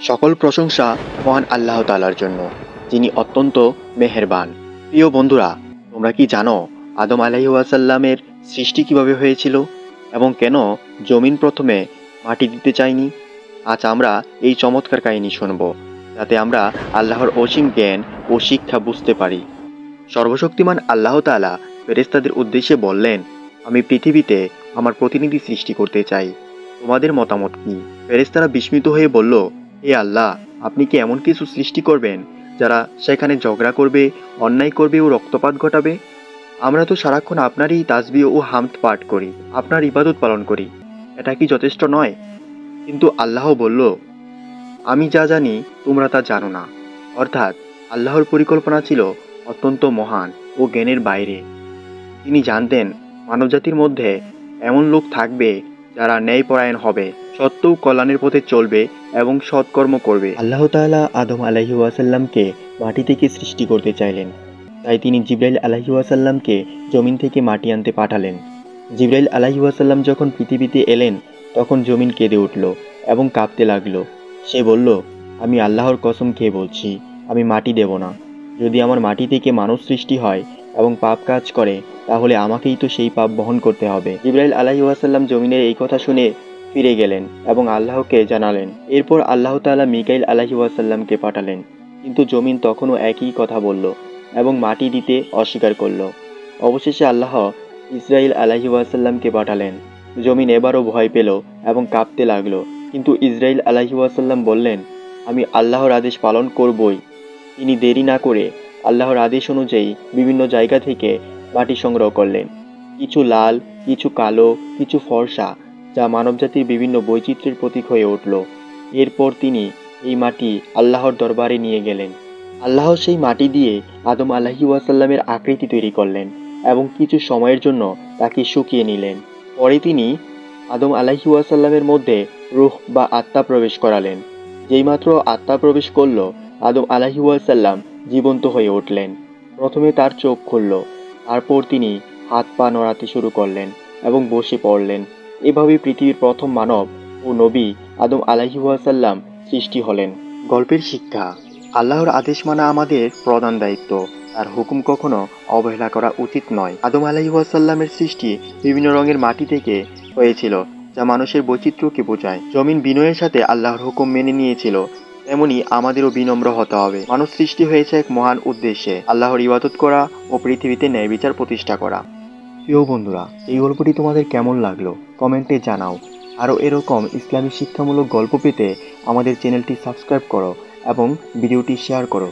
সকল প্রশংসা মহান আল্লাহ তাআলার জন্য, যিনি অত্যন্ত মেহেরবান। প্রিয় বন্ধুরা, তোমরা কি জানো আদম আলাইহিস সালামের সৃষ্টি কিভাবে হয়েছিল এবং কেন জমিন প্রথমে মাটি দিতে চায়নি? আজ আমরা এই চমৎকার কাহিনী শুনব, যাতে আমরা আল্লাহর অসীম জ্ঞান ও শিক্ষা বুঝতে পারি। সর্বশক্তিমান আল্লাহ তাআলা ফেরেশতাদের উদ্দেশ্যে বললেন, আমি পৃথিবীতে আমার প্রতিনিধি সৃষ্টি করতে চাই। তোমাদের মতামত কি? ফেরেশতারা বিস্মিত হয়ে বলল, হে আল্লাহ, আপনি কি এমন কিছু সৃষ্টি করবেন যারা সেখানে ঝগড়া করবে, অন্যায় করবে ও রক্তপাত ঘটাবে? আমরা তো সারাক্ষণ আপনারই তাসবিহ ও হামদ পাঠ করি, আপনার ইবাদত পালন করি। এটা কি যথেষ্ট নয়? কিন্তু আল্লাহ বলল, আমি যা জানি তোমরা তা জানো না। অর্থাৎ আল্লাহর পরিকল্পনা ছিল অত্যন্ত মহান ও জ্ঞানের বাইরে। তিনি জানতেন মানবজাতির মধ্যে এমন লোক থাকবে যারা ন্যায়পরায়ণ হবে, সত্য ও কল্যাণের পথে চলবে এবং সৎকর্ম করবে। আল্লাহ তাআলা আদম আলাইহিস সালামকে মাটি থেকে সৃষ্টি করতে চাইলেন, তাই তিনি জিবরাইল আলাইহিস সালামকে জমিন থেকে মাটি আনতে পাঠালেন। জিবরাইল আলাইহিস সালাম যখন পৃথিবীতে এলেন, তখন জমিন কেঁদে উঠল এবং কাঁপতে লাগলো। সে বলল, আমি আল্লাহর কসম খেয়ে বলছি, আমি মাটি দেব না। যদি আমার মাটি থেকে মানুষ সৃষ্টি হয় এবং পাপ কাজ করে, তাহলে আমাকেই তো সেই পাপ বহন করতে হবে। জিবরাইল আলাইহিস সালাম জমিনের এই কথা শুনে ফিরে গেলেন এবং আল্লাহকে জানালেন। এরপর আল্লাহ তাআলা মিকাইল আলাইহিস সালামকে পাঠালেন, কিন্তু জমিন তখনও একই কথা বলল এবং মাটি দিতে অস্বীকার করল। অবশেষে আল্লাহ ইসরাইল আলাইহিস সালামকে পাঠালেন। জমিন এবারও ভয় পেল এবং কাঁপতে লাগলো, কিন্তু ইসরাইল আলাইহিস সালাম বললেন, আমি আল্লাহর আদেশ পালন করবই। তিনি দেরি না করে আল্লাহর আদেশ অনুযায়ী বিভিন্ন জায়গা থেকে মাটি সংগ্রহ করলেন, কিছু লাল, কিছু কালো, কিছু ফর্সা, যা মানবজাতির বিভিন্ন বৈচিত্র্যের প্রতীক হয়ে উঠল। এরপর তিনি এই মাটি আল্লাহর দরবারে নিয়ে গেলেন। আল্লাহ সেই মাটি দিয়ে আদম আলাইহিস সালামের আকৃতি তৈরি করলেন এবং কিছু সময়ের জন্য তাকে শুকিয়ে নিলেন। পরে তিনি আদম আলাইহিস সালামের মধ্যে রূহ বা আত্মা প্রবেশ করালেন। যেইমাত্র আত্মা প্রবেশ করল, আদম আলাইহিস সালাম জীবন্ত হয়ে উঠলেন। প্রথমে তার চোখ খুলল, তারপর তিনি হাত পা নড়াতে শুরু করলেন এবং বসে পড়লেন। এভাবে পৃথিবীর প্রথম মানব ও নবী আদম আলাইহিস সালাম সৃষ্টি হলেন। গল্পের শিক্ষা: আল্লাহর আদেশ মানা আমাদের প্রধান দায়িত্ব। তার হুকুম কখনো অবহেলা করা উচিত নয়। আদম আলাইহিস সালামের সৃষ্টি বিভিন্ন রঙের মাটি থেকে হয়েছিল, যা মানুষের বৈচিত্র্যকে বোঝায়। জমিন বিনয়ের সাথে আল্লাহর হুকুম মেনে নিয়েছিল, তেমনি আমাদেরও বিনম্র হতে হবে। মানুষ সৃষ্টি হয়েছে এক মহান উদ্দেশ্যে, আল্লাহর ইবাদত করা ও পৃথিবীতে ন্যায় বিচার প্রতিষ্ঠা করা। প্রিয় বন্ধুরা, এই গল্পটি তোমাদের কেমন লাগলো কমেন্টে জানাও। আরও এরকম ইসলামী শিক্ষামূলক গল্প পেতে আমাদের চ্যানেলটি সাবস্ক্রাইব করো এবং ভিডিওটি শেয়ার করো।